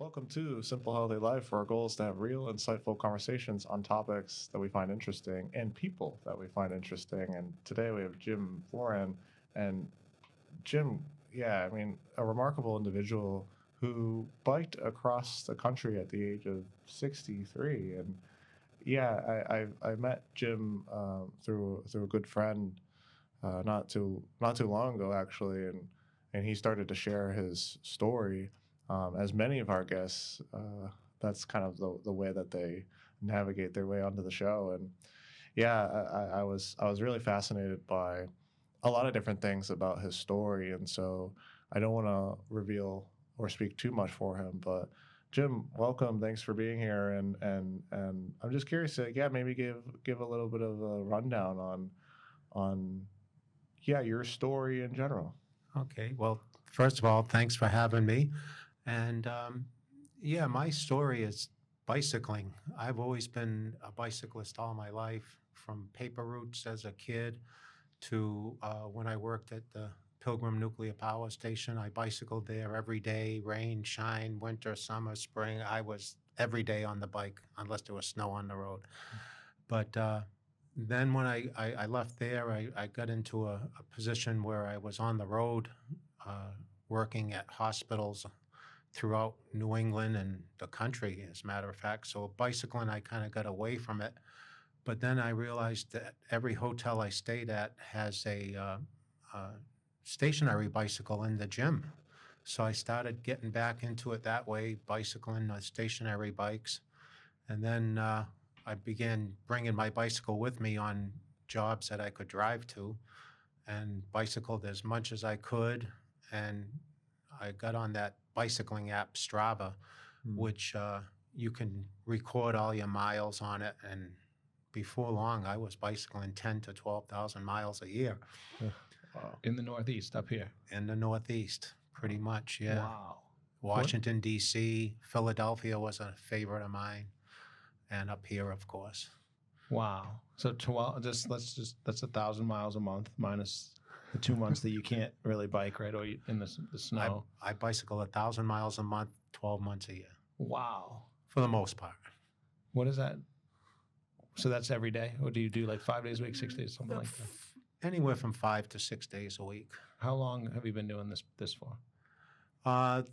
Welcome to Simple Healthy Life, where our goal is to have real, insightful conversations on topics that we find interesting and people that we find interesting. And today we have Jim Forand. And Jim, yeah, I mean, a remarkable individual who biked across the country at the age of 63. And yeah, I met Jim through a good friend not too long ago, actually, and he started to share his story. As many of our guests, that's kind of the way that they navigate their way onto the show. And yeah, I was really fascinated by a lot of different things about his story, and so I don't want to reveal or speak too much for him, but. Jim, welcome. Thanks for being here, and I'm just curious to maybe give a little bit of a rundown on your story in general. Okay. Well, first of all, thanks for having me. And yeah, my story is bicycling. I've always been a bicyclist all my life, from paper routes as a kid to when I worked at the Pilgrim Nuclear Power Station. I bicycled there every day, rain, shine, winter, summer, spring. I was every day on the bike unless there was snow on the road. But then when I left there, I got into a position where I was on the road working at hospitals throughout New England and the country, as a matter of fact. So bicycling, I kind of got away from it. But then I realized that every hotel I stayed at has a stationary bicycle in the gym. So I started getting back into it that way, bicycling stationary bikes. And then I began bringing my bicycle with me on jobs that I could drive to and bicycled as much as I could. And I got on that bicycling app, Strava, which you can record all your miles on it. And before long, I was bicycling 10 to 12,000 miles a year. Wow. In the Northeast, up here? In the Northeast, pretty much, yeah. Wow. Washington, D.C., Philadelphia was a favorite of mine, and up here, of course. Wow. So that's 1,000 miles a month minus the 2 months that you can't really bike, right? Or in the snow. I bicycle 1,000 miles a month, 12 months a year. Wow. For the most part. What is that? So that's every day? Or do you do like 5 days a week, 6 days, something like that? Anywhere from 5 to 6 days a week. How long have you been doing this for?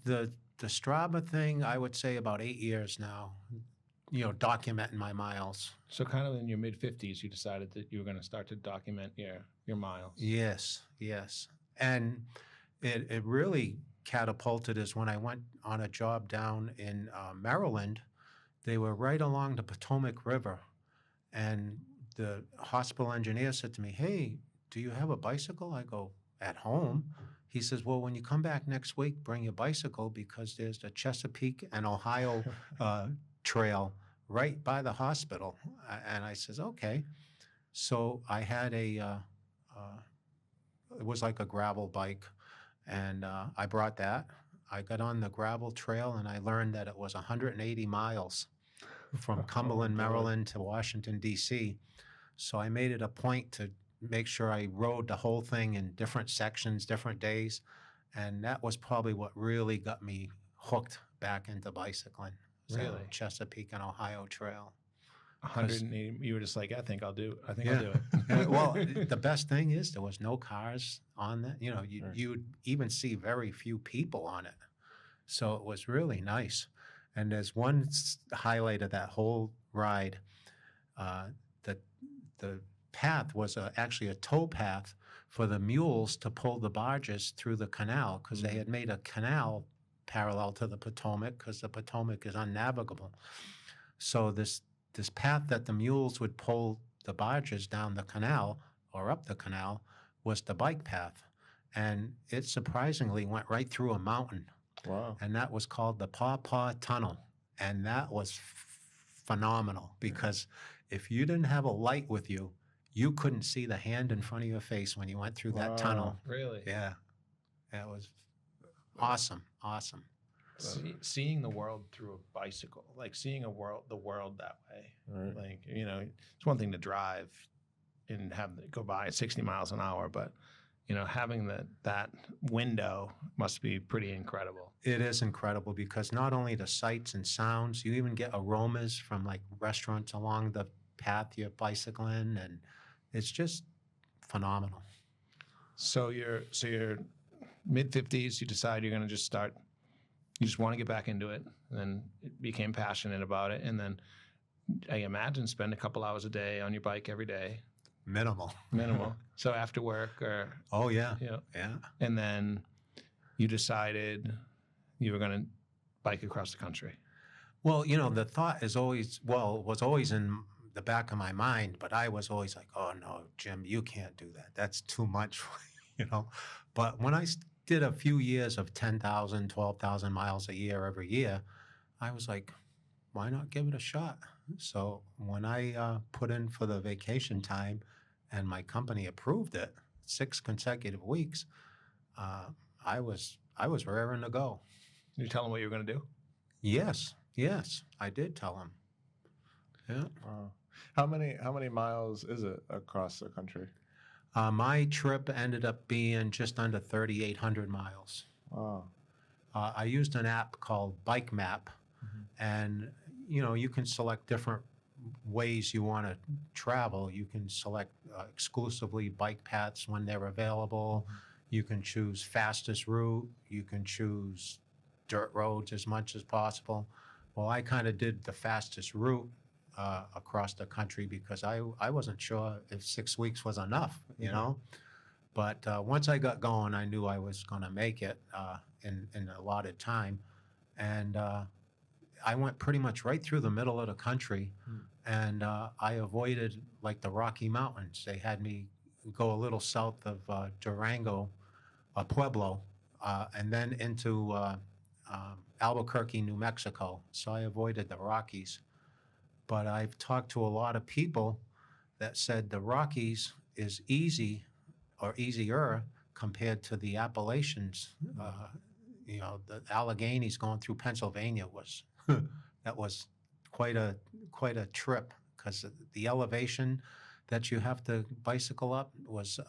The Strava thing, I would say about 8 years now, documenting my miles. So kind of in your mid-50s, you decided that you were going to start to document your miles. Yes. And it really catapulted us when I went on a job down in Maryland. They were right along the Potomac River. And the hospital engineer said to me, "Hey, do you have a bicycle?" I go, "At home." He says, "Well, when you come back next week, bring your bicycle because there's the Chesapeake and Ohio trail right by the hospital." And I says, "Okay." So I had it was like a gravel bike, and I brought that. I got on the gravel trail, and I learned that it was 180 miles from Cumberland, Maryland to Washington, D.C. So I made it a point to make sure I rode the whole thing in different sections, different days. And that was probably what really got me hooked back into bicycling. Really? Chesapeake and Ohio Trail. 180, you were just like, I think I'll do it. Well, the best thing is there was no cars on that. You'd even see very few people on it. So it was really nice. And there's one highlight of that whole ride. The path was actually a tow path for the mules to pull the barges through the canal, because they had made a canal parallel to the Potomac because the Potomac is unnavigable. So this path that the mules would pull the barges down the canal or up the canal was the bike path. And it surprisingly went right through a mountain. Wow. And that was called the Paw Paw Tunnel. And that was phenomenal, because if you didn't have a light with you, you couldn't see the hand in front of your face when you went through that tunnel. Really? Yeah. It was awesome. Seeing the world through a bicycle, like seeing the world that way. Right. Like, it's one thing to drive and go by at 60 miles an hour, but having that window must be pretty incredible. It is incredible because not only the sights and sounds, you even get aromas from like restaurants along the path you're bicycling, and it's just phenomenal. So you're mid-50s, you decide you're going to just start, you just want to get back into it, and then became passionate about it, and then I imagine spend a couple hours a day on your bike every day. Minimal. So after work or... Oh, yeah. Yeah. And then you decided you were going to bike across the country. Well, the thought was always in the back of my mind, but I was always like, oh, no, Jim, you can't do that. That's too much, But when I did a few years of 10,000, 12,000 miles a year every year, I was like, why not give it a shot? So when I put in for the vacation time and my company approved it, 6 consecutive weeks, I was raring to go. Did you tell them what you were going to do? Yes, I did tell him. Yeah. Wow. How many miles is it across the country? My trip ended up being just under 3,800 miles. Wow. I used an app called Bike Map, and you can select different ways you want to travel. You can select exclusively bike paths when they're available. You can choose fastest route. You can choose dirt roads as much as possible. Well, I kind of did the fastest route across the country because I wasn't sure if 6 weeks was enough, But once I got going, I knew I was going to make it in an allotted time. And I went pretty much right through the middle of the country, and I avoided like the Rocky Mountains. They had me go a little south of Durango, Pueblo, and then into Albuquerque, New Mexico. So I avoided the Rockies. But I've talked to a lot of people that said the Rockies is easy or easier compared to the Appalachians. The Alleghenies going through Pennsylvania was that was quite a trip because the elevation that you have to bicycle up was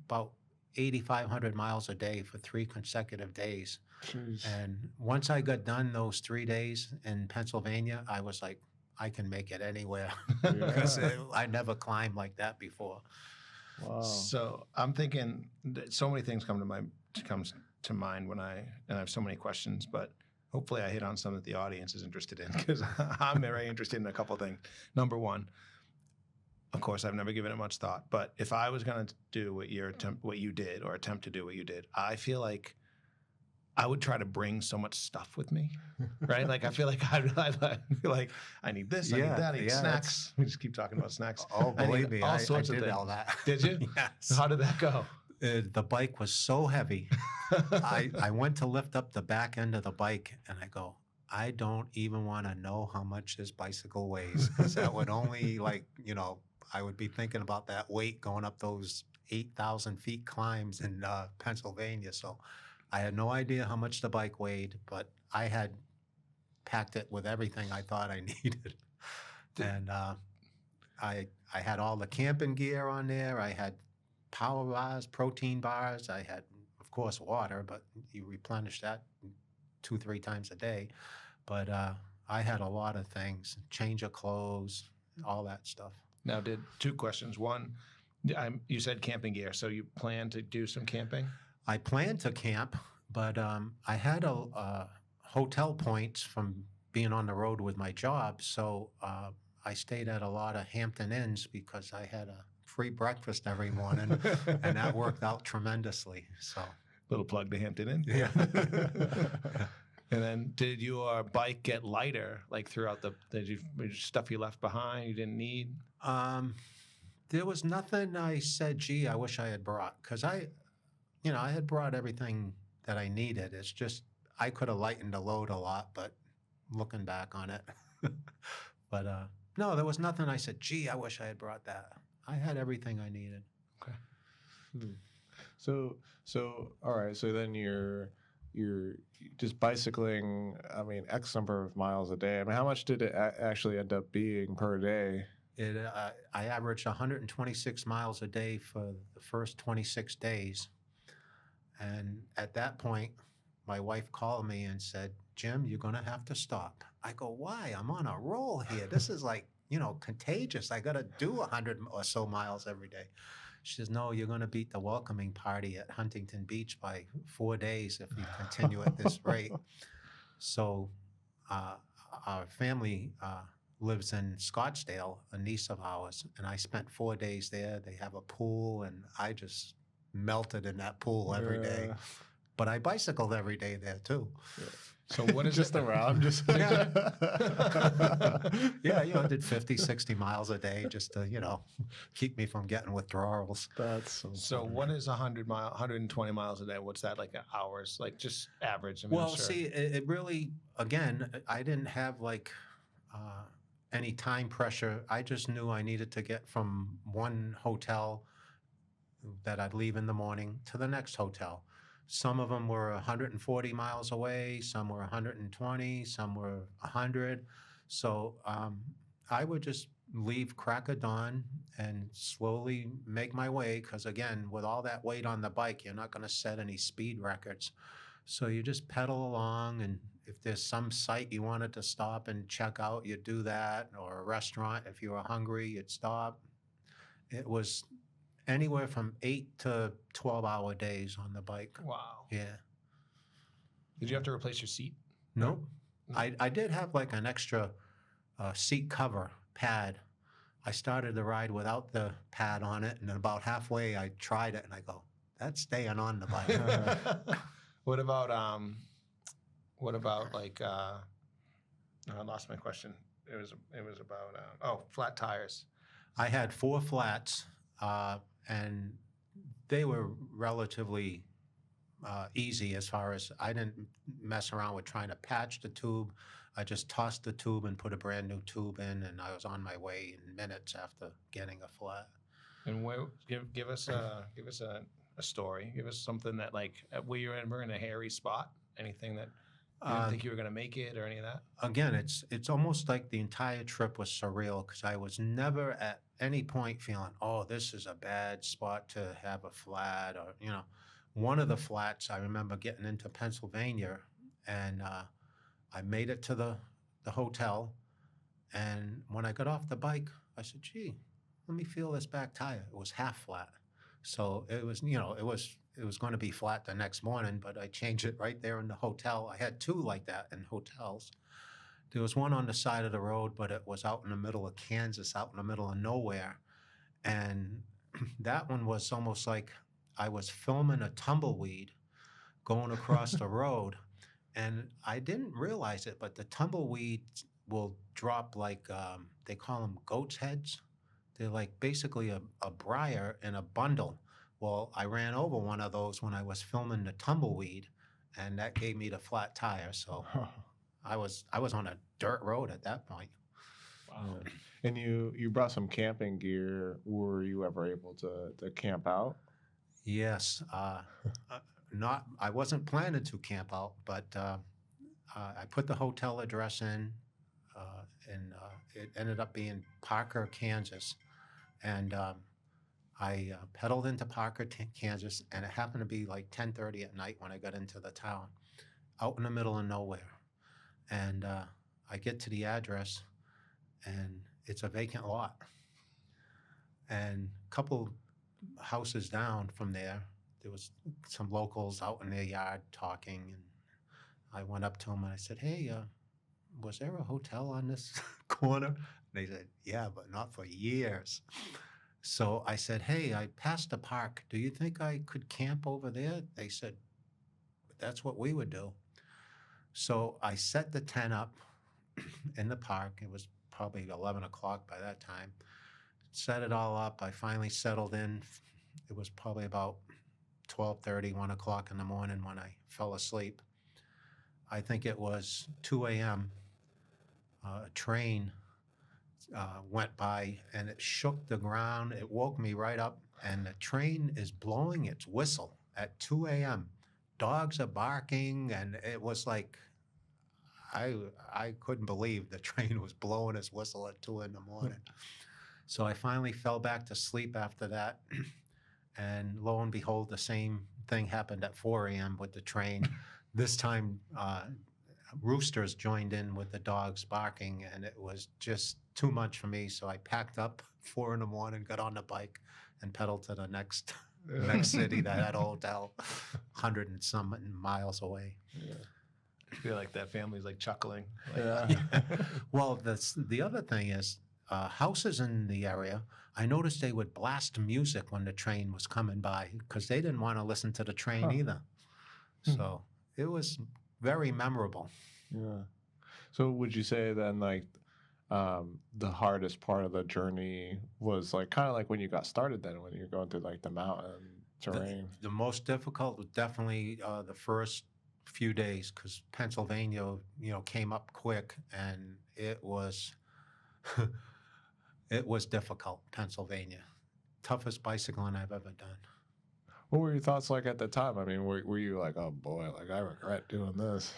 about 8,500 miles a day for 3 consecutive days. Jeez. And once I got done those 3 days in Pennsylvania, I was like, I can make it anywhere because I never climbed like that before. Wow. So I'm thinking so many things comes to mind when I have so many questions, but hopefully I hit on some that the audience is interested in because I'm very interested in a couple things. Number one, of course, I've never given it much thought, but if I was going to do what you did or attempt to do what you did, I feel like I would try to bring so much stuff with me, right? Like I feel like I feel like I need this, I need that, I need snacks. We just keep talking about snacks. Oh, believe me, all sorts I of did things. all that. Did you? Yes. How did that go? The bike was so heavy. I went to lift up the back end of the bike, and I go, I don't even want to know how much this bicycle weighs because that would only I would be thinking about that weight going up those 8,000 feet climbs in Pennsylvania. So I had no idea how much the bike weighed, but I had packed it with everything I thought I needed. And I had all the camping gear on there. I had power bars, protein bars. I had, of course, water, but you replenish that 2-3 times a day. But I had a lot of things, change of clothes, all that stuff. Now, 2 questions. One, you said camping gear, so you plan to do some camping? I planned to camp, but I had a hotel points from being on the road with my job, so I stayed at a lot of Hampton Inns because I had a free breakfast every morning, and that worked out tremendously. So, little plug to Hampton Inn. Yeah. And then, did your bike get lighter, like throughout stuff you left behind you didn't need? There was nothing I said, gee, I wish I had brought, because I had brought everything that I needed. It's just I could have lightened the load a lot, but looking back on it. But no, there was nothing I said, gee, I wish I had brought that. I had everything I needed. Okay. So all right. So then you're just bicycling. I mean, X number of miles a day. I mean, how much did it actually end up being per day? I averaged 126 miles a day for the first 26 days. And at that point, my wife called me and said, Jim, you're going to have to stop. I go, why? I'm on a roll here. This is like, contagious. I got to do 100 or so miles every day. She says, no, you're going to beat the welcoming party at Huntington Beach by 4 days if you continue at this rate. So our family lives in Scottsdale, a niece of ours, and I spent 4 days there. They have a pool, and I just melted in that pool every day. But I bicycled every day there too. Yeah. So what is Just it? around, just Yeah. Yeah, I did 50, 60 miles a day just to, keep me from getting withdrawals. That's So funny. what is 120 miles a day? What's that, like hours? Like just average? I mean, Well, I'm sure. see, it really, again, I didn't have like any time pressure. I just knew I needed to get from one hotel that I'd leave in the morning to the next hotel. Some of them were 140 miles away, some were 120, some were 100. So I would just leave crack of dawn and slowly make my way, because again, with all that weight on the bike, you're not going to set any speed records. So you just pedal along, and if there's some site you wanted to stop and check out, you'd do that, or a restaurant, if you were hungry, you'd stop. It was anywhere from 8 to 12-hour days on the bike. Wow. Yeah. Did you have to replace your seat? Nope. No. I did have like an extra seat cover pad. I started the ride without the pad on it, and then about halfway I tried it, and I go, that's staying on the bike. What about like I lost my question. It was about flat tires. I had 4 flats, and they were relatively easy as far as I didn't mess around with trying to patch the tube. I just tossed the tube and put a brand new tube in, and I was on my way in minutes after getting a flat. And give us a story. Give us something that like where you're in a hairy spot. Anything that you didn't think you were going to make it or any of that? Again, it's almost like the entire trip was surreal, because I was never at any point feeling, oh, this is a bad spot to have a flat, or one of the flats I remember getting into Pennsylvania, and I made it to the hotel, and when I got off the bike, I said, gee, let me feel this back tire. It was half flat. So it was, it was going to be flat the next morning, but I changed it right there in the hotel. I had 2 like that in hotels. There was one on the side of the road, but it was out in the middle of Kansas, out in the middle of nowhere. And that one was almost like I was filming a tumbleweed going across the road. And I didn't realize it, but the tumbleweeds will drop like, they call them goat's heads. They're like basically a briar in a bundle. Well, I ran over one of those when I was filming the tumbleweed, and that gave me the flat tire. So I was on a dirt road at that point. Wow. Yeah. And you brought some camping gear. Were you ever able to camp out? Yes. I wasn't planning to camp out, but I put the hotel address in, and it ended up being Parker, Kansas. And I pedaled into Parker, Kansas, and it happened to be like 10:30 at night when I got into the town, out in the middle of nowhere. And I get to the address, and it's a vacant lot. And a couple houses down from there was some locals out in their yard talking, and I went up to them and I said, hey, was there a hotel on this corner? And they said, yeah, but not for years. So I said, hey, I passed the park. Do you think I could camp over there? They said, that's what we would do. So I set the tent up in the park. It was probably 11 o'clock by that time. Set it all up. I finally settled in. It was probably about 12:30, 1 o'clock in the morning when I fell asleep. I think it was 2 a.m. A train went by, and it shook the ground. It woke me right up, and the train is blowing its whistle at 2 a.m. Dogs are barking, and it was like I couldn't believe the train was blowing its whistle at 2 in the morning. So I finally fell back to sleep after that. And lo and behold, the same thing happened at 4 a.m. with the train. This time, roosters joined in with the dogs barking, and it was just too much for me. So I packed up 4 in the morning, got on the bike, and pedaled to the next city that had a hotel, 100 and some miles away. Yeah. I feel like that family's like chuckling. Yeah. Well, the other thing is, houses in the area, I noticed they would blast music when the train was coming by because they didn't want to listen to the train either. So it was very memorable. Yeah. So would you say then, like, the hardest part of the journey was like kind of like when you got started then, when you're going through like the mountain terrain? The most difficult was definitely the first few days because Pennsylvania, came up quick, and it was it was difficult. Pennsylvania, toughest bicycling I've ever done. What were your thoughts like at the time? I mean, were you like, oh boy, like I regret doing this?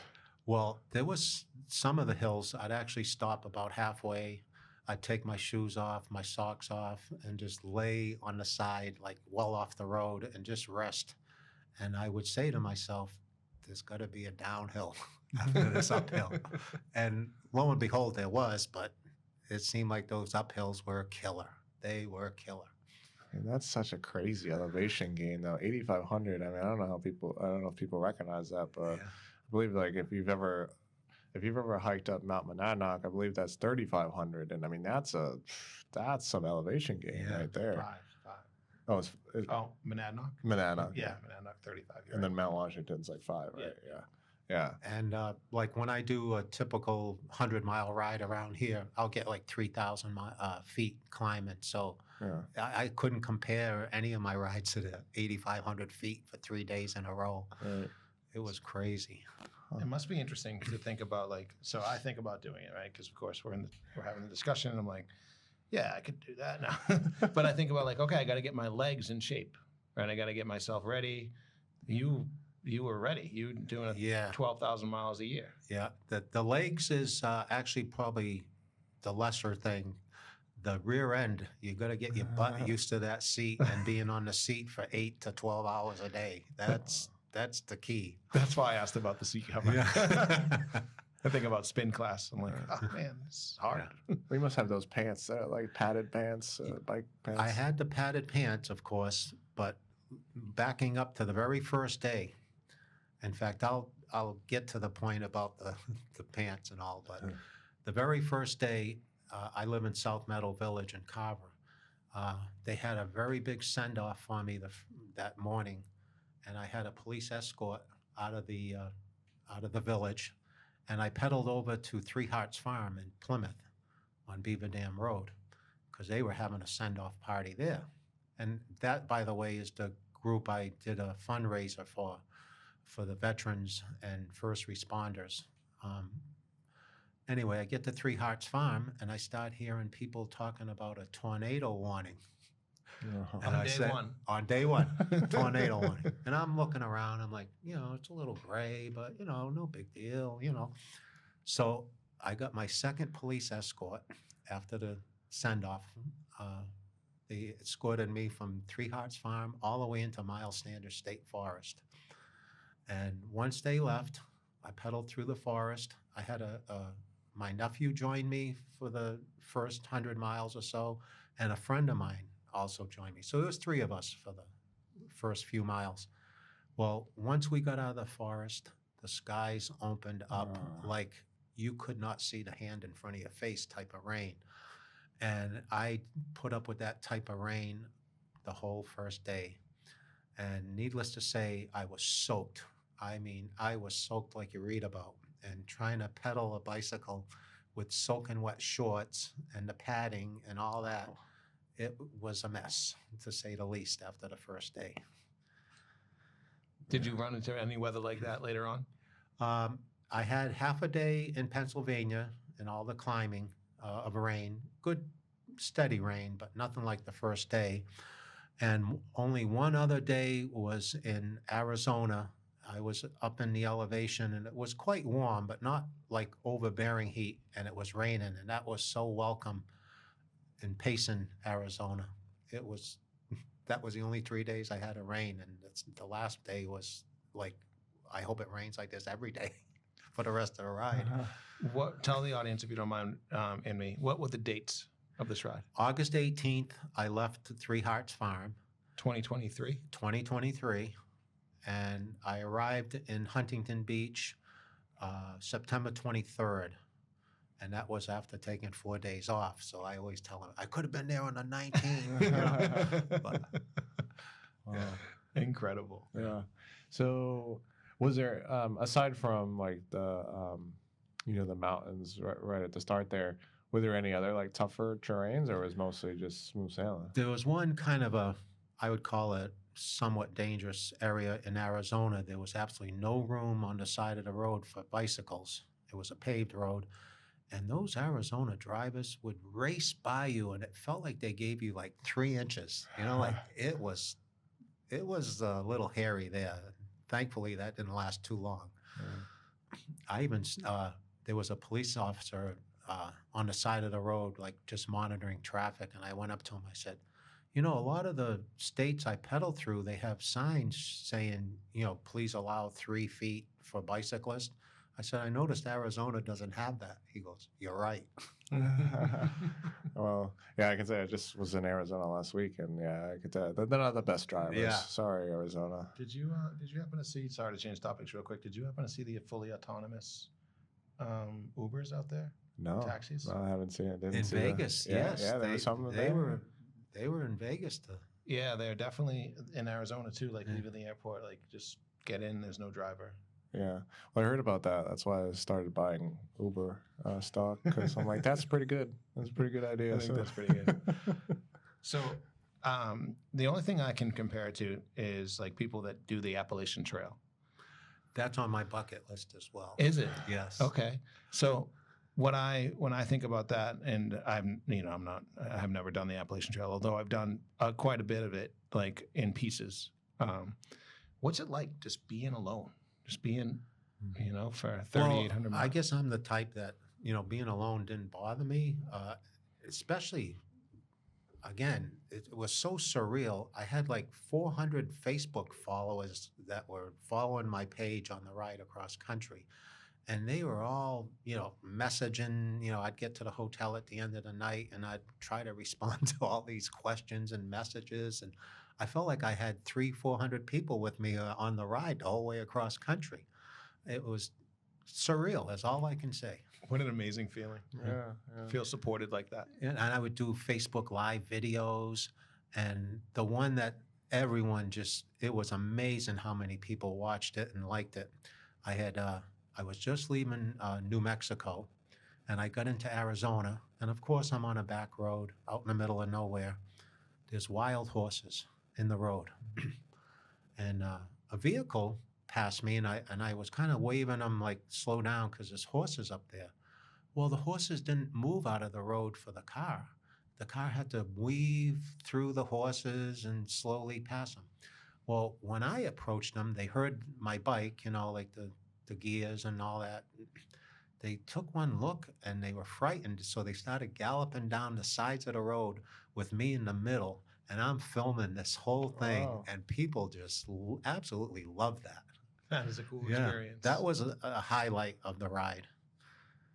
Well, there was some of the hills I'd actually stop about halfway. I'd take my shoes off, my socks off, and just lay on the side, like well off the road, and just rest. And I would say to myself, there's got to be a downhill after this uphill. And lo and behold, there was, but it seemed like those uphills were a killer. They were a killer. And that's such a crazy elevation gain, though. 8,500. I mean, I don't know if people recognize that, but Yeah. I believe like if you've ever hiked up Mount Monadnock, I believe that's 3,500, and I mean that's some elevation gain Yeah. right there. Five. Oh, it's Monadnock? Monadnock. Yeah, Monadnock 35. And then Mount Washington's like 5, right? Yeah. And like when I do a typical 100-mile ride around here, I'll get like 3,000 feet climbing. So Yeah. I couldn't compare any of my rides to the 8,500 feet for 3 days in a row. Right. It was crazy. It must be interesting to think about, like, so I think about doing it, right? Because of course we're having the discussion, and I'm like, yeah, I could do that now. But I think about like, okay, I got to get my legs in shape, right? I got to get myself ready. You were ready. You doing Yeah. 12,000 miles a year. Yeah, the legs is actually probably the lesser thing. The rear end, you got to get your butt used to that seat and being on the seat for 8 to 12 hours a day. That's the key. That's why I asked about the seat cover. Yeah. I think about spin class. I'm like, oh man, this is hard. We must have those pants, like padded pants, bike pants. I had the padded pants, of course, but backing up to the very first day. In fact, I'll get to the point about the pants and all, but the very first day, I live in South Meadow Village in Carver. They had a very big send-off for me that morning, and I had a police escort out of the village, and I pedaled over to Three Hearts Farm in Plymouth on Beaver Dam Road because they were having a send-off party there. And that, by the way, is the group I did a fundraiser for the veterans and first responders. Anyway, I get to Three Hearts Farm, and I start hearing people talking about a tornado warning. Uh-huh. And On I day said, one. On day one, tornado warning. And I'm looking around, I'm like, it's a little gray, but, no big deal, So I got my second police escort after the send-off. They escorted me from Three Hearts Farm all the way into Miles Sanders State Forest. And once they left, I pedaled through the forest. I had my nephew join me for the first 100 miles or so, and a friend of mine also joined me. So there was 3 of us for the first few miles. Well, once we got out of the forest, the skies opened up like you could not see the hand in front of your face type of rain. And I put up with that type of rain the whole first day. And needless to say, I was soaked. I mean, I was soaked like you read about. And trying to pedal a bicycle with soaking wet shorts and the padding and all that, it was a mess, to say the least, after the first day. Did you run into any weather like that later on? I had half a day in Pennsylvania and all the climbing of rain, good steady rain, but nothing like the first day. And only one other day was in Arizona. I was up in the elevation, and it was quite warm, but not like overbearing heat, and it was raining, and that was so welcome. in Payson, Arizona. That was the only 3 days I had a rain, and the last day was like, I hope it rains like this every day for the rest of the ride. Tell the audience, if you don't mind, and me, what were the dates of this ride? August 18th, I left Three Hearts Farm, 2023. 2023, and I arrived in Huntington Beach September 23rd. And that was after taking 4 days off. So I always tell them, I could have been there on the 19th. You know? But, Wow. Incredible. Yeah. So was there, aside from like the mountains right at the start there, were there any other like tougher terrains, or was it mostly just smooth sailing? there was one kind of I would call it somewhat dangerous area in Arizona. There was absolutely no room on the side of the road for bicycles. It was a paved road. And those Arizona drivers would race by you, and it felt like they gave you like 3 inches. You know, like it was a little hairy there. Thankfully, that didn't last too long. I even there was a police officer on the side of the road, like just monitoring traffic, and I went up to him. I said, "You know, a lot of the states I pedal through, they have signs saying, please allow 3 feet for bicyclists." I said, I noticed Arizona doesn't have that. He goes, you're right. Well, yeah, I can say I just was in Arizona last week, and yeah, I could tell they're not the best drivers. Yeah. Sorry, Arizona. Did you happen to see? Sorry to change topics real quick. Did you happen to see the fully autonomous Ubers out there? No, Taxis? No, I haven't seen it. Didn't In see Vegas, yes. Yeah, there was something they there. they were in Vegas to. Yeah, they're definitely in Arizona too. Like Yeah. leaving the airport, like just get in. There's no driver. Yeah. Well, I heard about that. That's why I started buying Uber stock, because I'm like, that's pretty good. That's a pretty good idea. I think that's pretty good. So, the only thing I can compare it to is like people that do the Appalachian Trail. That's on my bucket list as well. Is it? Yes. Okay. So when I think about that, and I have never done the Appalachian Trail, although I've done quite a bit of it, like in pieces. What's it like just being alone, just being, for 3,800 miles? I guess I'm the type that being alone didn't bother me, especially. Again, it was so surreal. I had like 400 Facebook followers that were following my page on the ride across country. And they were all, messaging. I'd get to the hotel at the end of the night and I'd try to respond to all these questions and messages. And I felt like I had 300-400 people with me on the ride the whole way across country. It was surreal, that's all I can say. What an amazing feeling. Yeah. Feel supported like that. And I would do Facebook Live videos. And the one that everyone it was amazing how many people watched it and liked it. I was just leaving New Mexico, and I got into Arizona. And of course, I'm on a back road out in the middle of nowhere. There's wild horses in the road. And a vehicle passed me, and I was kind of waving them like, slow down, because there's horses up there. Well, the horses didn't move out of the road for the car. The car had to weave through the horses and slowly pass them. Well, when I approached them, they heard my bike, like the gears and all that. They took one look and they were frightened, so they started galloping down the sides of the road with me in the middle, and I'm filming this whole thing. Wow. And people just absolutely love that. That is a cool experience. That was a highlight of the ride.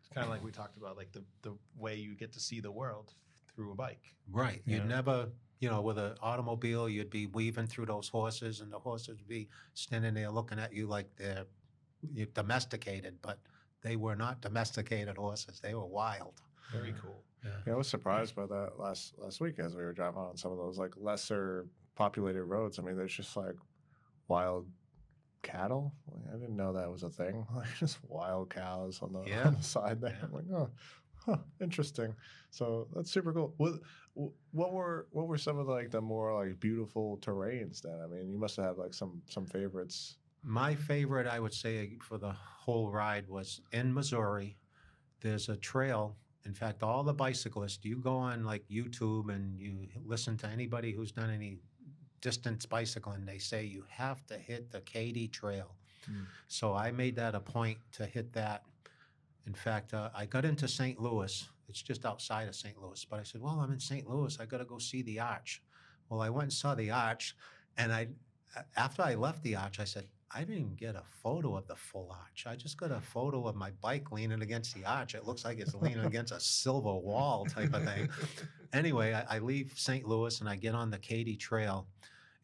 It's kind of like we talked about, like the way you get to see the world through a bike. Right. Yeah. You'd never, with an automobile, you'd be weaving through those horses, and the horses would be standing there looking at you like you're domesticated, but they were not domesticated horses. They were wild. Very cool. Yeah, I was surprised by that last week as we were driving on some of those like lesser populated roads. I mean, there's just like wild cattle. Like, I didn't know that was a thing. Like just wild cows on the side there. Yeah. I'm like, interesting. So that's super cool. What were some of the more like beautiful terrains then? I mean, you must have had like some favorites. My favorite, I would say, for the whole ride was in Missouri. There's a trail. In fact, all the bicyclists, you go on like YouTube and you listen to anybody who's done any distance bicycling, they say you have to hit the Katy Trail. So I made that a point to hit that. In fact, I got into St. Louis. It's just outside of St. Louis. But I said, well, I'm in St. Louis. I got to go see the arch. Well, I went and saw the arch, and after I left the arch, I said, I didn't even get a photo of the full arch. I just got a photo of my bike leaning against the arch. It looks like it's leaning against a silver wall type of thing. Anyway, I leave St. Louis and I get on the Katy Trail.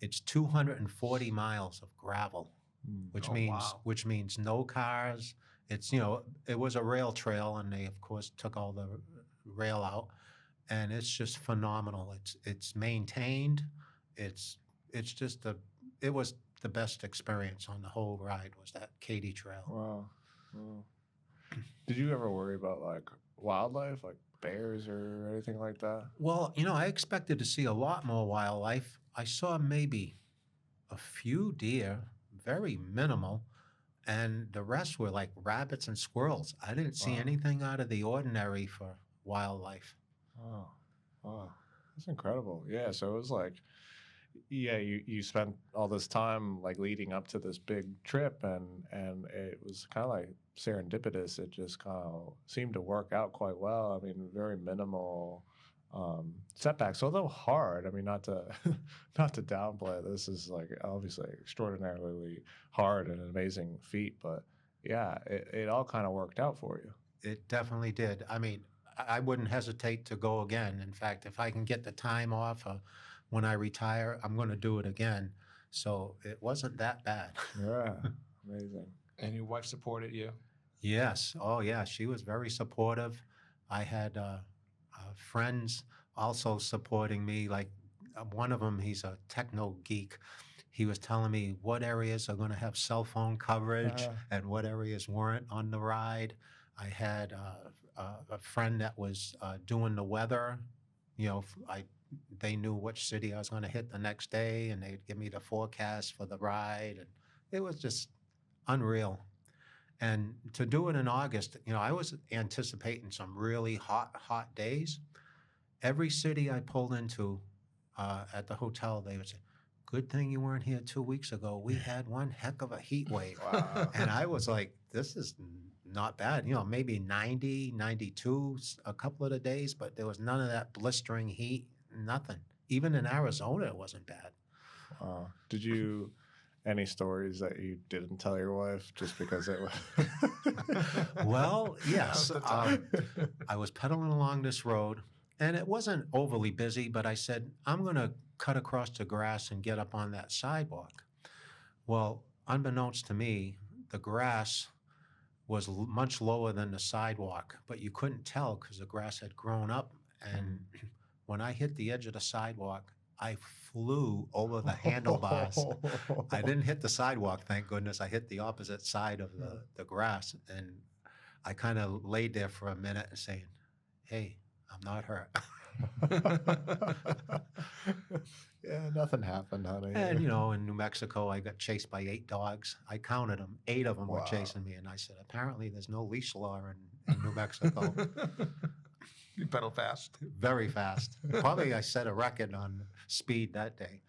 It's 240 miles of gravel, which means no cars. It's, it was a rail trail, and they of course took all the rail out, and it's just phenomenal. It's maintained. It was the best experience on the whole ride, was that Katy Trail. Wow. Wow. Did you ever worry about like wildlife, like bears or anything like that? Well, I expected to see a lot more wildlife. I saw maybe a few deer, very minimal, and the rest were like rabbits and squirrels. I didn't see Wow. anything out of the ordinary for wildlife. Oh, wow. That's incredible. Yeah. So it was like, yeah, you spent all this time like leading up to this big trip, and it was kind of like serendipitous. It just kind of seemed to work out quite well. I mean, very minimal setbacks, although hard. I mean, not to not to downplay it. This is like obviously extraordinarily hard and an amazing feat, but yeah, it all kind of worked out for you. It definitely did. I mean, I wouldn't hesitate to go again. In fact, if I can get the time off when I retire, I'm going to do it again. So it wasn't that bad. Yeah, amazing. And your wife supported you? Yes. Oh, yeah. She was very supportive. I had friends also supporting me. Like one of them, he's a techno geek. He was telling me what areas are going to have cell phone coverage and what areas weren't on the ride. I had a friend that was doing the weather. They knew which city I was going to hit the next day, and they'd give me the forecast for the ride. And it was just unreal. And to do it in August, I was anticipating some really hot days. Every city I pulled into at the hotel, they would say, good thing you weren't here 2 weeks ago. We had one heck of a heat wave. Wow. And I was like, this is not bad. Maybe 90, 92 a couple of the days, but there was none of that blistering heat, nothing. Even in Arizona, it wasn't bad. Wow. Did you any stories that you didn't tell your wife just because it was? Well, yes. Now's the time. I was pedaling along this road, and it wasn't overly busy, but I said, I'm going to cut across the grass and get up on that sidewalk. Well, unbeknownst to me, the grass was much lower than the sidewalk, but you couldn't tell because the grass had grown up. And when I hit the edge of the sidewalk, I flew over the handlebars. I didn't hit the sidewalk, thank goodness. I hit the opposite side of the grass, and I kind of laid there for a minute saying, hey, I'm not hurt. Yeah, nothing happened, honey. And, in New Mexico, I got chased by 8 dogs. I counted them. 8 of them were Wow. chasing me. And I said, apparently there's no leash law in New Mexico. You pedal fast. Very fast. Probably I set a record on speed that day.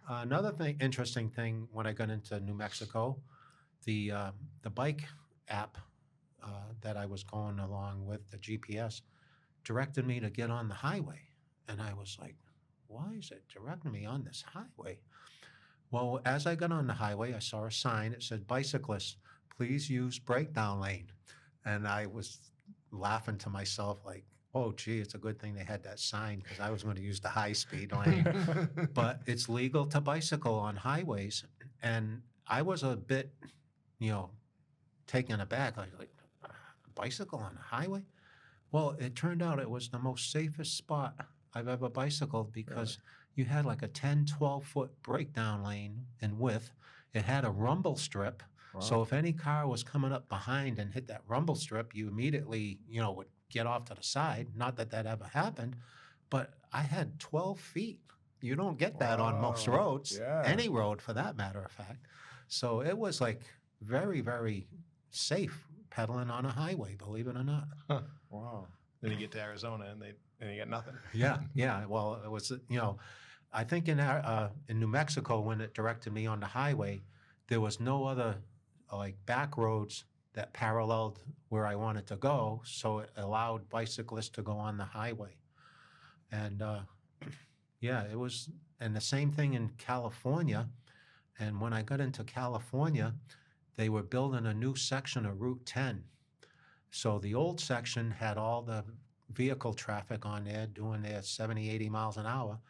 Another interesting thing when I got into New Mexico, the bike app that I was going along with, the GPS, directed me to get on the highway. And I was like, why is it directing me on this highway? Well, as I got on the highway, I saw a sign. It said, bicyclists, please use breakdown lane. And I was laughing to myself like, oh, gee, it's a good thing they had that sign because I was going to use the high-speed lane. But it's legal to bicycle on highways. And I was a bit, taken aback. I was like, bicycle on a highway? Well, it turned out it was the most safest spot I've ever bicycled because you had like a 10, 12-foot breakdown lane in width. It had a rumble strip. Wow. So if any car was coming up behind and hit that rumble strip, you immediately, would get off to the side. Not that that ever happened, but I had 12 feet. You don't get that on most Wow. roads, Yeah. any road for that matter of fact. So it was like very, very safe pedaling on a highway, believe it or not. Wow. Then you get to Arizona and you get nothing. Yeah, yeah. Well, it was, I think in New Mexico when it directed me on the highway, there was no other like back roads that paralleled where I wanted to go, so it allowed bicyclists to go on the highway. And yeah, it was, and the same thing in California. And when I got into California, they were building a new section of Route 10. So the old section had all the vehicle traffic on there doing their 70, 80 miles an hour.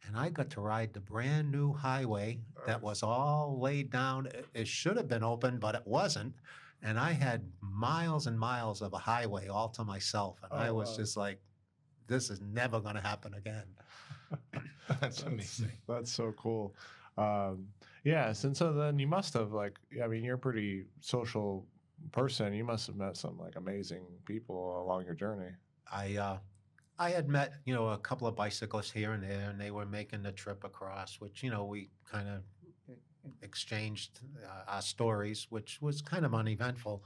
And I got to ride the brand new highway that was all laid down. It should have been open, but it wasn't. And I had miles and miles of a highway all to myself. And I was just like, this is never going to happen again. That's amazing. That's so cool. Yeah, since so then you must have like, I mean, you're a pretty social person. You must have met some like amazing people along your journey. I had met, you know, a couple of bicyclists here and there, and they were making the trip across, which, you know, we kind of exchanged our stories, which was kind of uneventful.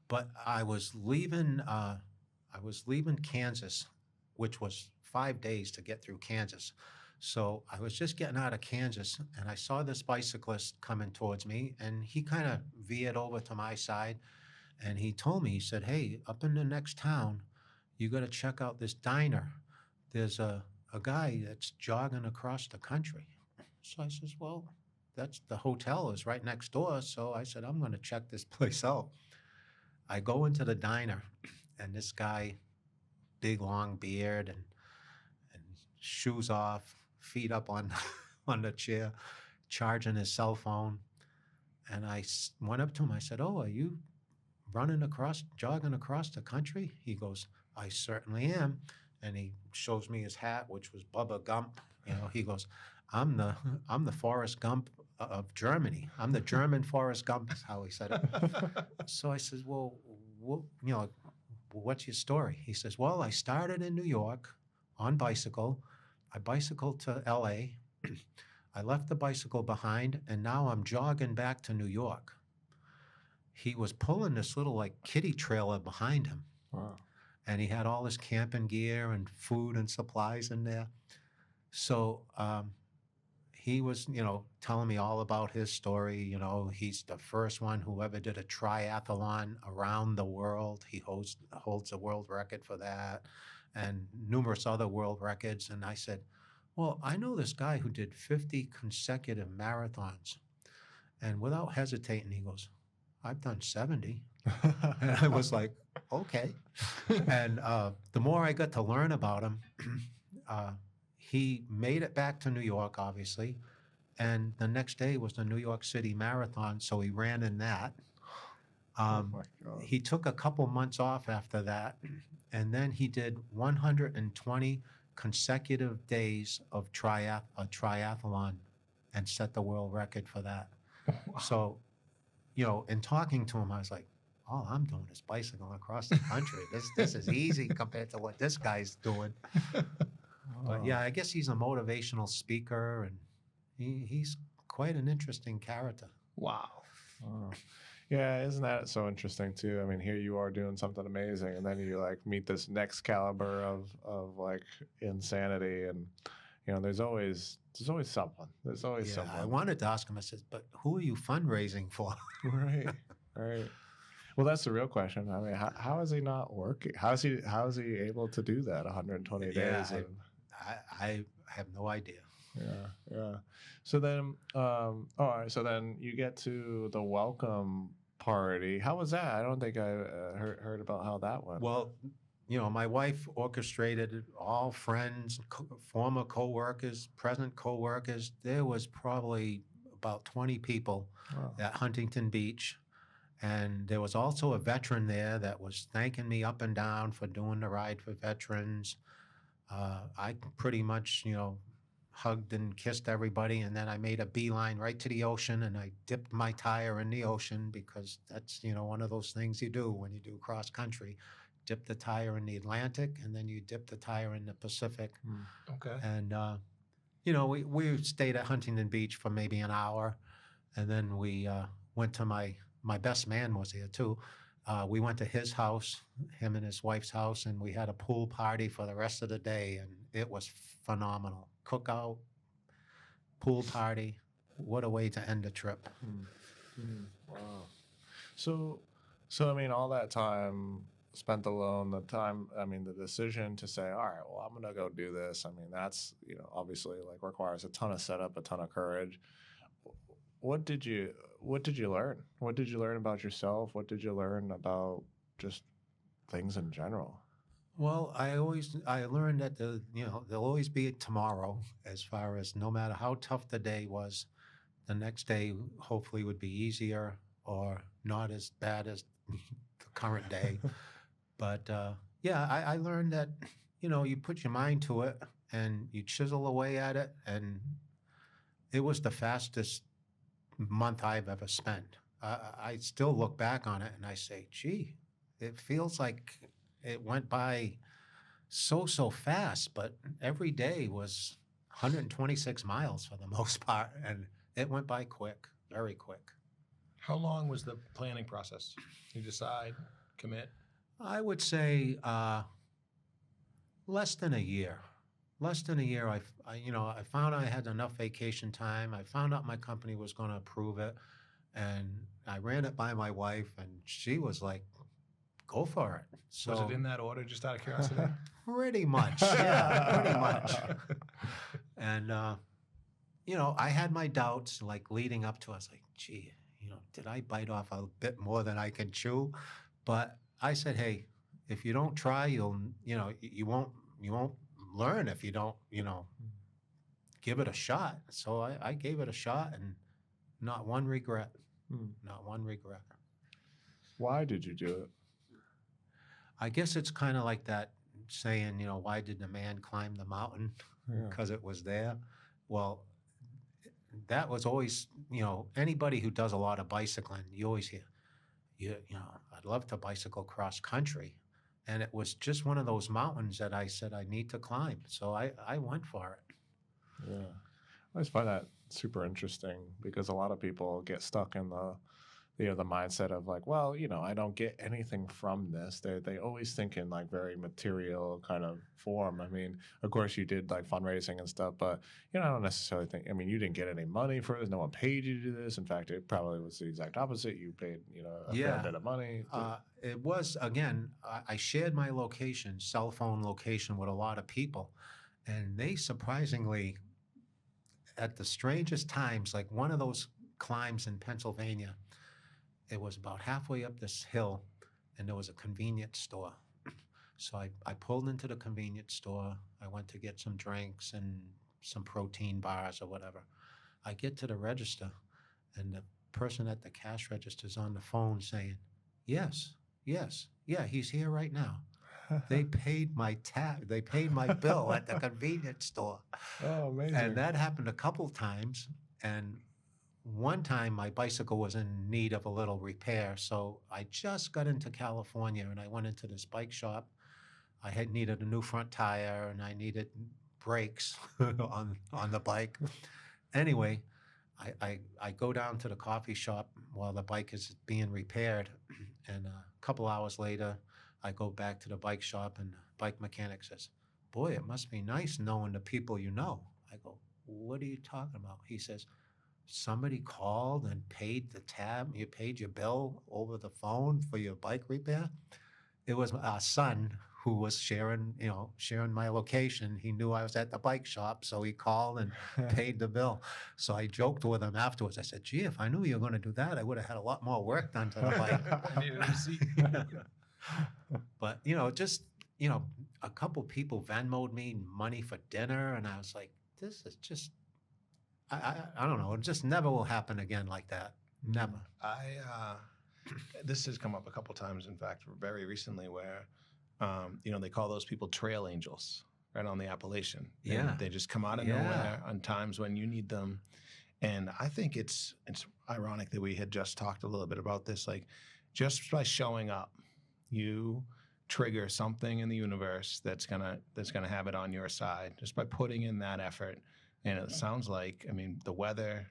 But I was leaving Kansas, which was 5 days to get through Kansas. So I was just getting out of Kansas, and I saw this bicyclist coming towards me, and he kind of veered over to my side, and he told me, he said, "Hey, up in the next town, you got to check out this diner. There's a guy that's jogging across the country." So I says, "Well, that's the hotel is right next door." So I said, "I'm going to check this place out." I go into the diner, and this guy, big long beard and shoes off, feet up on on the chair, charging his cell phone. And I went up to him. I said, "Oh, are you jogging across the country?" He goes, "I certainly am." And he shows me his hat, which was Bubba Gump. You know, he goes, I'm the Forrest Gump of Germany. I'm the German Forrest Gump," is how he said it. So I says, "Well, you know, what's your story?" He says, "Well, I started in New York on bicycle. I bicycled to LA. I left the bicycle behind, and now I'm jogging back to New York." He was pulling this little like kiddie trailer behind him. Wow. And he had all his camping gear and food and supplies in there. So he was, you know, telling me all about his story. You know, he's the first one who ever did a triathlon around the world. He holds a world record for that and numerous other world records. And I said, "Well, I know this guy who did 50 consecutive marathons." And without hesitating, he goes, "I've done 70. And I was like, "Okay." And the more I got to learn about him, he made it back to New York, obviously. And the next day was the New York City Marathon, so he ran in that. Oh my God. He took a couple months off after that, and then he did 120 consecutive days of a triathlon and set the world record for that. Wow. So, you know, in talking to him, I was like, all I'm doing is bicycling across the country. This is easy compared to what this guy's doing. But yeah, I guess he's a motivational speaker, and he's quite an interesting character. Wow. Oh. Yeah, isn't that so interesting too? I mean, here you are doing something amazing, and then you like meet this next caliber of like insanity, and you know, there's always someone. There's always someone. I wanted to ask him. I said, "But who are you fundraising for?" Right, right. Well, that's the real question. I mean, how is he not working? How is he able to do that 120 days? I have no idea. Yeah. So then, all right. So then you get to the welcome party. How was that? I don't think I heard about how that went. Well, you know, my wife orchestrated all friends, former co-workers, present co-workers. There was probably about 20 people at Huntington Beach. And there was also a veteran there that was thanking me up and down for doing the ride for veterans. I pretty much, you know, hugged and kissed everybody, and then I made a beeline right to the ocean, and I dipped my tire in the ocean because that's, you know, one of those things you do when you do cross country. Dip the tire in the Atlantic, and then you dip the tire in the Pacific. Okay. And, you know, we stayed at Huntington Beach for maybe an hour, and then we went to my best man was there too. We went to his house, him and his wife's house, and we had a pool party for the rest of the day, and it was phenomenal. Cookout, pool party. What a way to end a trip. Wow. So So, I mean, all that time spent alone, the time, I mean, the decision to say, all right, well, I'm going to go do this. I mean, that's, obviously like requires a ton of setup, a ton of courage. What did you, what did you learn? What did you learn about yourself? What did you learn about just things in general? Well, I learned that there'll always be a tomorrow, as far as no matter how tough the day was, the next day hopefully would be easier or not as bad as the current day. But yeah, I learned that you put your mind to it and you chisel away at it, and it was the fastest month I've ever spent. I still look back on it and I say, gee, it feels like it went by so fast, but every day was 126 miles for the most part, and it went by quick, very quick. How long was the planning process? You decide, commit. I would say less than a year. Less than a year, I found I had enough vacation time. I found out my company was going to approve it, and I ran it by my wife, and she was like, "Go for it." So Was it in that order, just out of curiosity? pretty much, yeah, pretty much. And I had my doubts, like leading up to. I was like, "Gee, did I bite off a bit more than I can chew?" But I said, "Hey, if you don't try, you won't learn if you don't, give it a shot." So I gave it a shot, and not one regret. Not one regret. Why did you do it? I guess it's kind of like that saying, why did the man climb the mountain? Yeah. Because it was there. Well, that was always, anybody who does a lot of bicycling, you always hear, I'd love to bicycle cross country. And it was just one of those mountains that I said I need to climb. So I went for it. Yeah. I always find that super interesting because a lot of people get stuck in the mindset of like, well, I don't get anything from this. They always think in like very material kind of form. I mean, of course you did like fundraising and stuff, but I don't necessarily think, I mean, you didn't get any money for this. No one paid you to do this. In fact, it probably was the exact opposite. You paid, a fair bit of money. It was, again, I shared my location, cell phone location, with a lot of people. And they surprisingly, at the strangest times, like one of those climbs in Pennsylvania, it was about halfway up this hill, and there was a convenience store. So I pulled into the convenience store. I went to get some drinks and some protein bars or whatever. I get to the register, and the person at the cash register is on the phone saying, yes, yeah, he's here right now. They paid my tab. They paid my bill at the convenience store. Oh, amazing. And that happened a couple times. And one time my bicycle was in need of a little repair. So I just got into California and I went into this bike shop. I had needed a new front tire and I needed brakes on the bike. Anyway, I go down to the coffee shop while the bike is being repaired. And a couple hours later, I go back to the bike shop and the bike mechanic says, "Boy, it must be nice knowing the people you know." I go, "What are you talking about?" He says, "Somebody called and paid the tab. You paid your bill over the phone for your bike repair." It was our son who was sharing my location. He knew I was at the bike shop, so he called and paid the bill. So I joked with him afterwards. I said, "Gee, if I knew you were going to do that, I would have had a lot more work done to the bike." I needed a receipt. But just a couple people Venmoed me money for dinner, and I was like, "This is just." I don't know. It just never will happen again like that. Never. This has come up a couple times, in fact, very recently, where they call those people trail angels, right, on the Appalachian. Yeah. And they just come out of nowhere on times when you need them. And I think it's ironic that we had just talked a little bit about this. Like, just by showing up, you trigger something in the universe that's gonna have it on your side just by putting in that effort. And it sounds like, I mean, the weather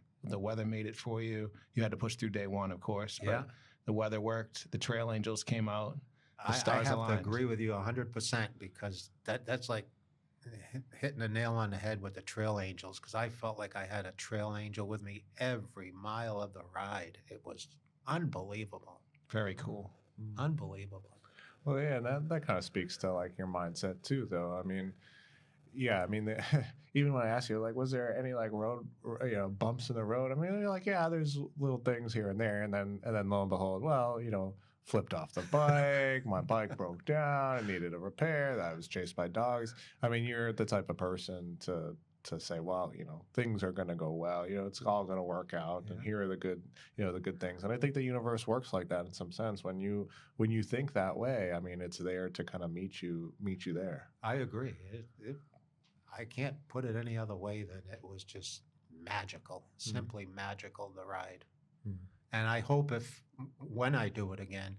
made it for you. You had to push through day one, of course, but the weather worked. The trail angels came out. The stars I have aligned. to agree with you 100% because that's like hitting a nail on the head with the trail angels, because I felt like I had a trail angel with me every mile of the ride. It was unbelievable. Very cool. Unbelievable. Well, yeah, and that kind of speaks to like your mindset too, though. I mean, yeah, I mean, even when I ask you, like, was there any like road, bumps in the road? I mean, you're like, yeah, there's little things here and there, and then lo and behold, well, flipped off the bike, my bike broke down, it needed a repair, I was chased by dogs. I mean, you're the type of person to say, well, things are going to go well, it's all going to work out, and here are the good things. And I think the universe works like that in some sense. When you think that way, I mean, it's there to kind of meet you there. I agree. I can't put it any other way than it was just magical, simply magical, the ride. And I hope when I do it again,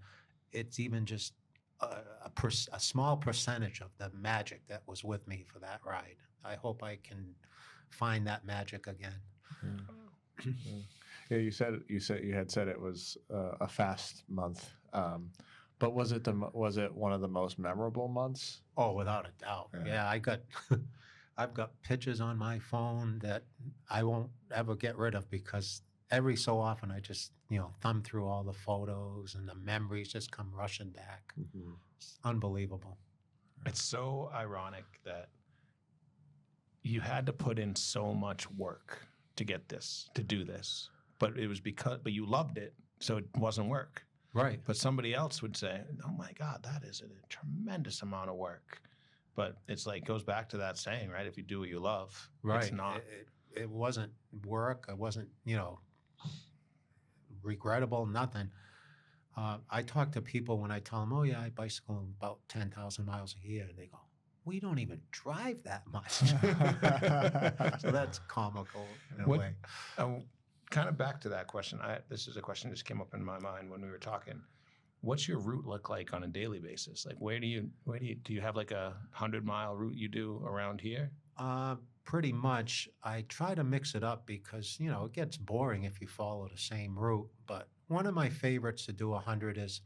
it's even just a small percentage of the magic that was with me for that ride. I hope I can find that magic again. Yeah, you had said it was a fast month, but was it one of the most memorable months? Oh, without a doubt. Yeah, I've got pictures on my phone that I won't ever get rid of, because every so often I just thumb through all the photos and the memories just come rushing back. It's unbelievable. It's so ironic that you had to put in so much work to do this, but but you loved it, so it wasn't work. Right. But somebody else would say, oh my God, that is a tremendous amount of work. But it's like, goes back to that saying, right? If you do what you love, right. It's not. It wasn't work. It wasn't, regrettable, nothing. I talk to people when I tell them, oh yeah, I bicycle about 10,000 miles a year. And they go, we don't even drive that much. So that's comical in a way. Kind of back to that question. This is a question that just came up in my mind when we were talking. What's your route look like on a daily basis? Like, do you have like 100-mile route you do around here? Pretty much. I try to mix it up because, it gets boring if you follow the same route. But one of my favorites to do 100 is,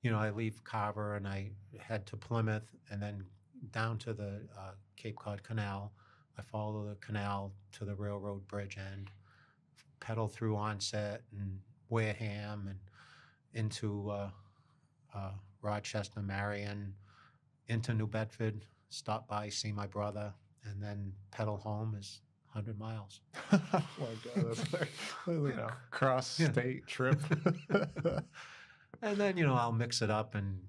I leave Carver and I head to Plymouth and then down to the Cape Cod Canal. I follow the canal to the railroad bridge end, pedal through Onset and Wareham and into Rochester, Marion, into New Bedford, stop by, see my brother, and then pedal home is 100 miles. Oh my God, that's like a cross-state trip. And then, I'll mix it up and,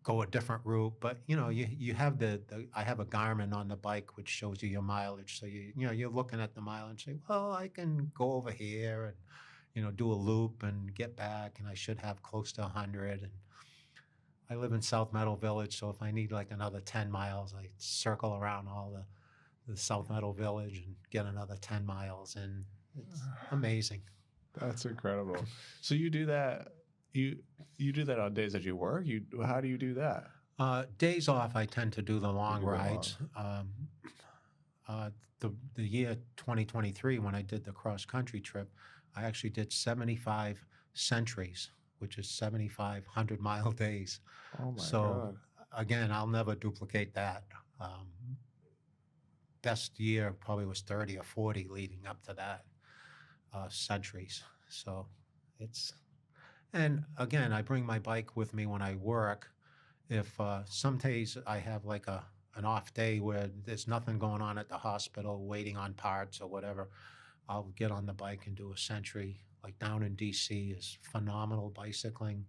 go a different route. But, you have I have a Garmin on the bike, which shows you your mileage. So, you're looking at the mileage and say, well, I can go over here and, do a loop and get back, and I should have close to 100. And I live in South Meadow Village, so if I need like another 10 miles, I circle around all the South Meadow Village and get another 10 miles, and it's amazing. That's incredible. So you do that. You do that on days that you work. How do you do that? Days off, I tend to do the long rides. The year 2023, when I did the cross country trip, I actually did 75 centuries, which is 75 100-mile days. Oh my God. Again, I'll never duplicate that. Best year probably was 30 or 40 leading up to that, centuries. So and again, I bring my bike with me when I work. If some days I have like an off day where there's nothing going on at the hospital, waiting on parts or whatever, I'll get on the bike and do a century. Like down in DC is phenomenal bicycling.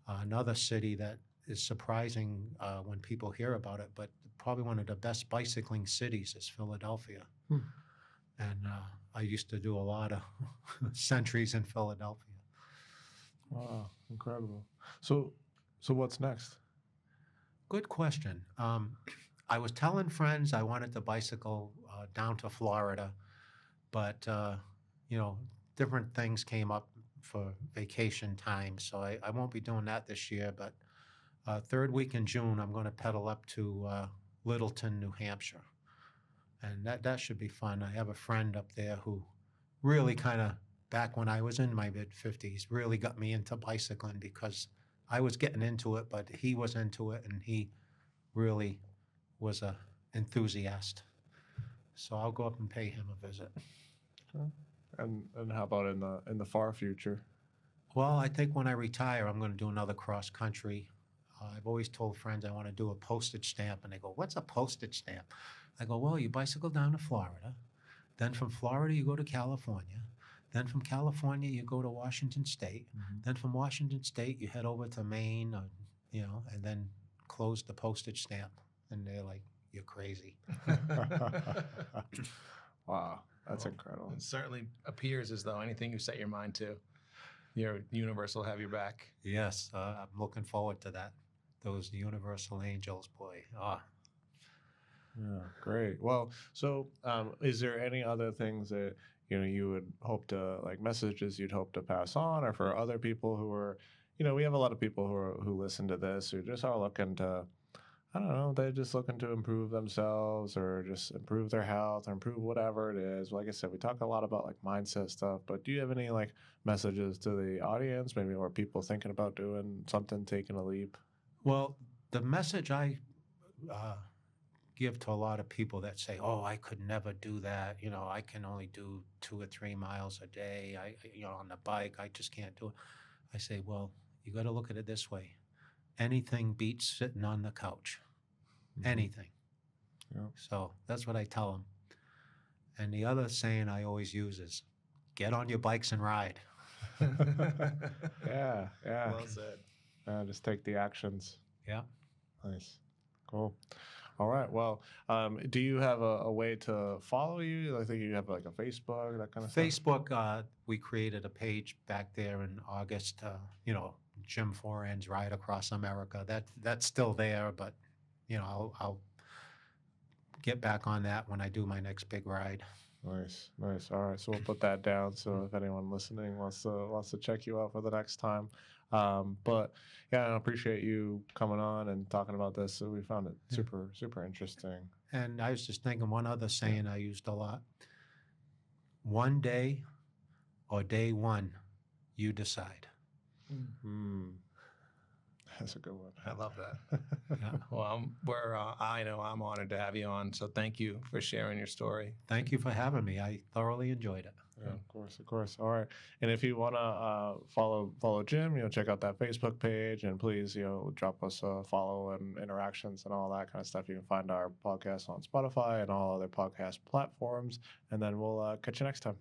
Another city that is surprising when people hear about it, but probably one of the best bicycling cities is Philadelphia. And I used to do a lot of centuries in Philadelphia. Wow, incredible. So what's next? Good question. I was telling friends I wanted to bicycle down to Florida, but different things came up for vacation time, so I won't be doing that this year. But third week in June, I'm going to pedal up to Littleton, New Hampshire, and that should be fun. I have a friend up there who really kind of, back when I was in my mid-50s, really got me into bicycling because I was getting into it, but he was into it, and he really was a enthusiast. So I'll go up and pay him a visit. And how about in the far future? Well, I think when I retire, I'm going to do another cross country. I've always told friends I want to do a postage stamp, and they go, "What's a postage stamp?" I go, "Well, you bicycle down to Florida, then from Florida you go to California, then from California you go to Washington State, then from Washington State you head over to Maine, or, and then close the postage stamp." And they're like, "You're crazy." Wow, that's Well, incredible. It certainly appears as though anything you set your mind to, your universe will have your back. Yes, I'm looking forward to that. Those universal angels, boy. Yeah, great. Well, so is there any other things that you would hope to like messages you'd hope to pass on, or for other people who are, we have a lot of people who listen to this who just are looking to, I don't know, they're just looking to improve themselves or just improve their health or improve whatever it is. Like I said, we talk a lot about like mindset stuff, but do you have any like messages to the audience, maybe, or people thinking about doing something, taking a leap? Well, the message I uh, give to a lot of people that say, "Oh, I could never do that. I can only do 2 or 3 miles a day. On the bike, I just can't do it." I say, "Well, you got to look at it this way. Anything beats sitting on the couch. Mhm. Anything." Yeah. So that's what I tell them. And the other saying I always use is, "Get on your bikes and ride." Yeah, yeah. Well said. Just take the actions. Yeah. Nice. Cool. All right. Well, do you have a way to follow you? I think you have like a Facebook, that kind of stuff. Facebook, we created a page back there in August. Jim Forand's Ride Across America. That's still there, but I'll get back on that when I do my next big ride. Nice, nice. All right, so we'll put that down. So if anyone listening wants to check you out for the next time, but yeah, I appreciate you coming on and talking about this. So we found it Yeah. super super interesting. And I was just thinking one other saying I used a lot. One day or day one, you decide. Hmm, that's a good one. I love that. Yeah. Well, I know I'm honored to have you on. So thank you for sharing your story. Thank you for having me. I thoroughly enjoyed it. Yeah, of course, of course. All right, and if you want to follow Jim, check out that Facebook page, and please, drop us a follow and interactions and all that kind of stuff. You can find our podcast on Spotify and all other podcast platforms, and then we'll catch you next time.